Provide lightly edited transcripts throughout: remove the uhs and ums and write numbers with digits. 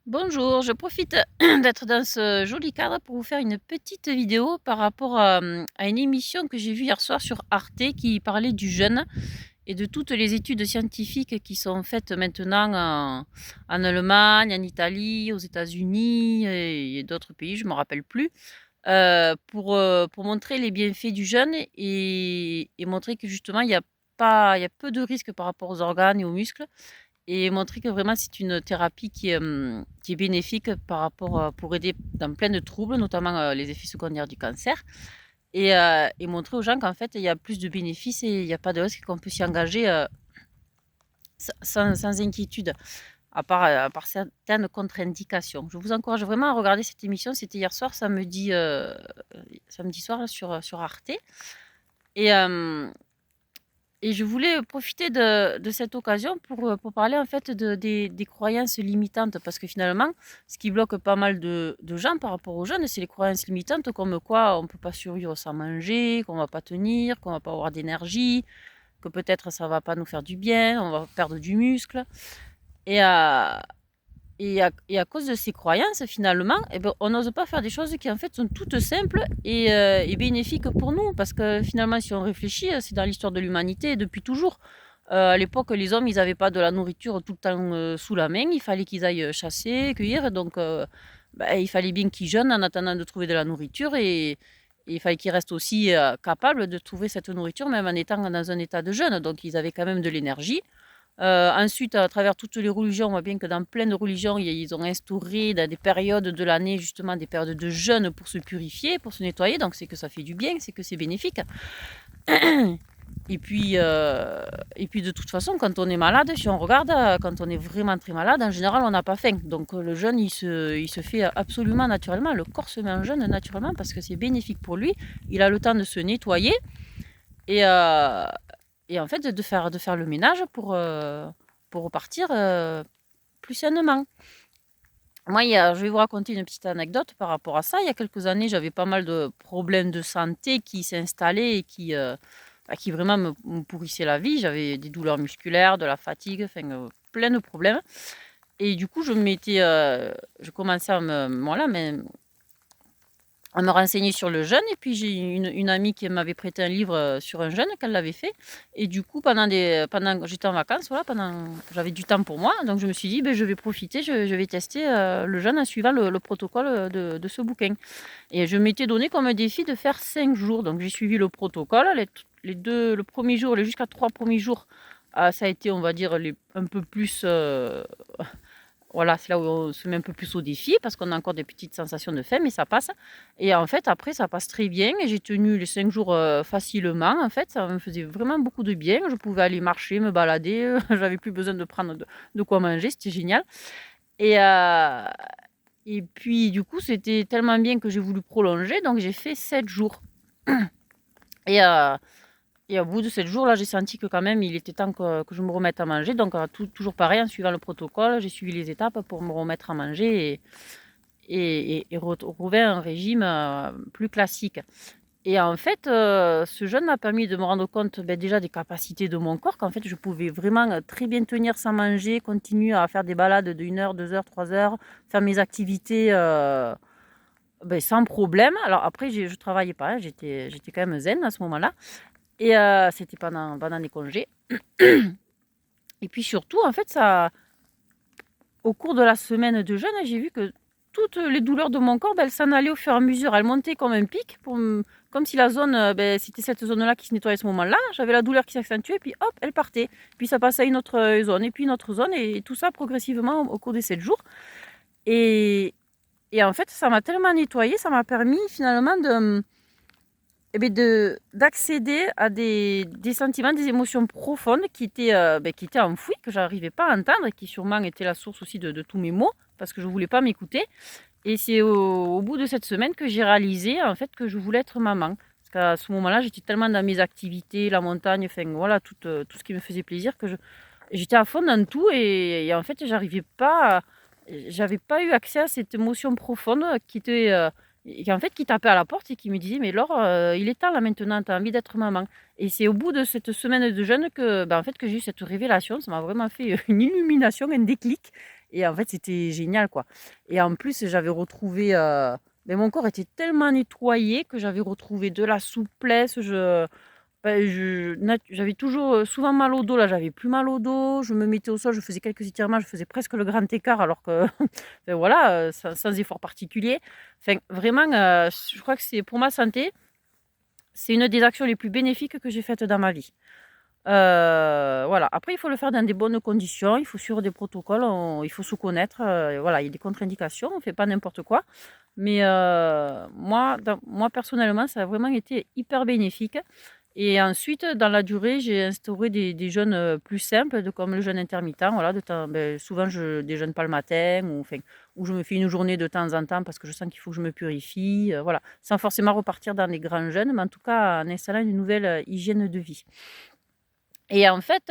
Bonjour, je profite d'être dans ce joli cadre pour vous faire une petite vidéo par rapport à une émission que j'ai vue hier soir sur Arte qui parlait du jeûne et de toutes les études scientifiques qui sont faites maintenant en Allemagne, en Italie, aux États-Unis et d'autres pays, je ne me rappelle plus, pour montrer les bienfaits du jeûne et montrer que justement il y a peu de risques par rapport aux organes et aux muscles et montrer que vraiment c'est une thérapie qui est bénéfique par rapport, pour aider dans plein de troubles, notamment les effets secondaires du cancer. Et montrer aux gens qu'en fait, il y a plus de bénéfices et il n'y a pas de risque, qu'on peut s'y engager sans inquiétude, à part certaines contre-indications. Je vous encourage vraiment à regarder cette émission. C'était hier soir, samedi soir, là, sur Arte. Et, et je voulais profiter de cette occasion pour parler en fait des croyances limitantes, parce que finalement, ce qui bloque pas mal de gens par rapport aux jeunes, c'est les croyances limitantes comme quoi on ne peut pas survivre sans manger, qu'on ne va pas tenir, qu'on ne va pas avoir d'énergie, que peut-être ça ne va pas nous faire du bien, on va perdre du muscle. Et, euh, et à cause de ces croyances, finalement, eh ben, on n'ose pas faire des choses qui en fait sont toutes simples et bénéfiques pour nous. Parce que finalement, si on réfléchit, c'est dans l'histoire de l'humanité depuis toujours. À l'époque, les hommes, ils n'avaient pas de la nourriture tout le temps sous la main. Il fallait qu'ils aillent chasser, cueillir. Donc, il fallait bien qu'ils jeûnent en attendant de trouver de la nourriture. Et il fallait qu'ils restent aussi capables de trouver cette nourriture, même en étant dans un état de jeûne. Donc, ils avaient quand même de l'énergie. Ensuite, à travers toutes les religions, on voit bien que dans plein de religions, ils ont instauré dans des périodes de l'année, justement, des périodes de jeûne pour se purifier, pour se nettoyer. Donc, c'est que ça fait du bien, c'est que c'est bénéfique. Et puis, de toute façon, quand on est malade, si on regarde, quand on est vraiment très malade, en général, on n'a pas faim. Donc, le jeûne, il se fait absolument naturellement. Le corps se met en jeûne naturellement parce que c'est bénéfique pour lui. Il a le temps de se nettoyer. Et, et en fait, de faire le ménage pour repartir plus sainement. Moi, je vais vous raconter une petite anecdote par rapport à ça. Il y a quelques années, j'avais pas mal de problèmes de santé qui s'installaient et qui vraiment me pourrissaient la vie. J'avais des douleurs musculaires, de la fatigue, enfin, plein de problèmes. Et du coup, je commençais à me renseigner sur le jeûne. Et puis j'ai une amie qui m'avait prêté un livre sur un jeûne qu'elle l'avait fait. Et du coup, pendant que j'étais en vacances, voilà, j'avais du temps pour moi. Donc je me suis dit, ben, je vais profiter, je vais tester le jeûne en suivant le protocole de ce bouquin. Et je m'étais donné comme défi de faire 5 jours. Donc j'ai suivi le protocole. Le premier jour, les jusqu'à 3 premiers jours, ça a été, on va dire, un peu plus... voilà, c'est là où on se met un peu plus au défi parce qu'on a encore des petites sensations de faim, mais ça passe. Et en fait, après, ça passe très bien. Et j'ai tenu les 5 jours facilement. En fait, ça me faisait vraiment beaucoup de bien. Je pouvais aller marcher, me balader. J'avais plus besoin de prendre de quoi manger. C'était génial. Et, euh, et puis, du coup, c'était tellement bien que j'ai voulu prolonger. Donc, j'ai fait 7 jours. Et, euh, et au bout de 7 jours, là, j'ai senti que quand même, il était temps que je me remette à manger. Donc, toujours pareil, en suivant le protocole, j'ai suivi les étapes pour me remettre à manger et retrouver un régime plus classique. Et en fait, ce jeûne m'a permis de me rendre compte déjà des capacités de mon corps, qu'en fait, je pouvais vraiment très bien tenir sans manger, continuer à faire des balades de 1 heure, 2 heures, 3 heures, faire mes activités sans problème. Alors après, je ne travaillais pas, hein, j'étais quand même zen à ce moment-là. Et c'était pendant les congés. Et puis surtout, en fait, au cours de la semaine de jeûne, j'ai vu que toutes les douleurs de mon corps, elles s'en allaient au fur et à mesure. Elles montaient comme un pic, comme si la zone, c'était cette zone-là qui se nettoyait à ce moment-là. J'avais la douleur qui s'accentuait, puis hop, elle partait. Puis ça passait à une autre zone, et puis une autre zone, et tout ça progressivement au cours des 7 jours. Et, et en fait, ça m'a tellement nettoyé, ça m'a permis finalement d'accéder à des sentiments, des émotions profondes qui étaient enfouies, que je n'arrivais pas à entendre et qui sûrement étaient la source aussi de tous mes maux, parce que je ne voulais pas m'écouter. Et c'est au bout de cette semaine que j'ai réalisé en fait que je voulais être maman. Parce qu'à ce moment-là, j'étais tellement dans mes activités, la montagne, enfin voilà, tout ce qui me faisait plaisir, que j'étais à fond dans tout et en fait, j'avais pas eu accès à cette émotion profonde qui tapait à la porte et qui me disait: mais Laure, il est temps là maintenant, tu as envie d'être maman. Et c'est au bout de cette semaine de jeûne que j'ai eu cette révélation. Ça m'a vraiment fait une illumination, un déclic. Et en fait, c'était génial, quoi. Et en plus, j'avais retrouvé... mais mon corps était tellement nettoyé que j'avais retrouvé de la souplesse. J'avais toujours souvent mal au dos. Là, j'avais plus mal au dos. Je me mettais au sol, je faisais quelques étirements, je faisais presque le grand écart alors que, ben voilà, sans effort particulier. Enfin, vraiment, je crois que c'est pour ma santé, c'est une des actions les plus bénéfiques que j'ai faites dans ma vie. Voilà. Après, il faut le faire dans des bonnes conditions, il faut suivre des protocoles, il faut se connaître. Voilà, il y a des contre-indications, on ne fait pas n'importe quoi. Mais moi, personnellement, ça a vraiment été hyper bénéfique. Et ensuite, dans la durée, j'ai instauré des jeûnes plus simples, comme le jeûne intermittent. Voilà, souvent, je ne déjeune pas le matin, ou je me fais une journée de temps en temps parce que je sens qu'il faut que je me purifie. Voilà, sans forcément repartir dans les grands jeûnes, mais en tout cas en installant une nouvelle hygiène de vie. Et en fait,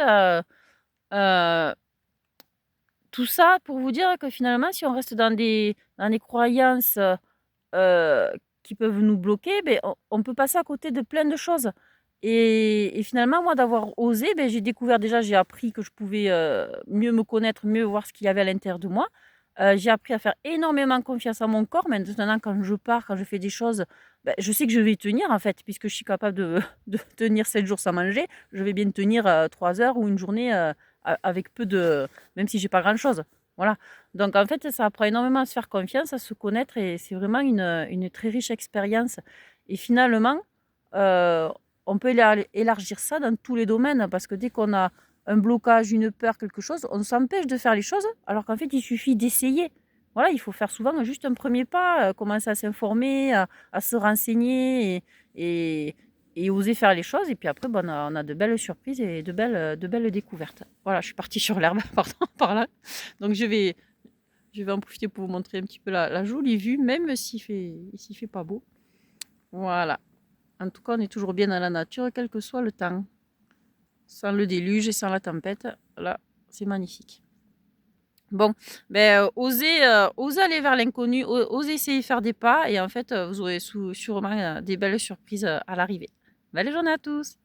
tout ça pour vous dire que finalement, si on reste dans des croyances qui peuvent nous bloquer, ben, on peut passer à côté de plein de choses. Et finalement, moi, d'avoir osé, ben, j'ai découvert déjà, j'ai appris que je pouvais mieux me connaître, mieux voir ce qu'il y avait à l'intérieur de moi. J'ai appris à faire énormément confiance à mon corps. Maintenant, quand je pars, quand je fais des choses, ben, je sais que je vais tenir, en fait, puisque je suis capable de tenir 7 jours sans manger. Je vais bien tenir 3 heures ou une journée avec peu de... même si j'ai pas grand-chose. Voilà. Donc, en fait, ça apprend énormément à se faire confiance, à se connaître, et c'est vraiment une très riche expérience. Et finalement, euh, on peut élargir ça dans tous les domaines, parce que dès qu'on a un blocage, une peur, quelque chose, on s'empêche de faire les choses, alors qu'en fait, il suffit d'essayer. Voilà, il faut faire souvent juste un premier pas, commencer à s'informer, à se renseigner et oser faire les choses. Et puis après, on a de belles surprises et de belles découvertes. Voilà, je suis partie sur l'herbe, pardon, par là. Donc je vais en profiter pour vous montrer un petit peu la jolie vue, même s'il fait pas beau. Voilà. En tout cas, on est toujours bien dans la nature, quel que soit le temps. Sans le déluge et sans la tempête. Là, c'est magnifique. Bon, ben, osez aller vers l'inconnu, osez essayer de faire des pas, et en fait, vous aurez sûrement des belles surprises à l'arrivée. Belle journée à tous!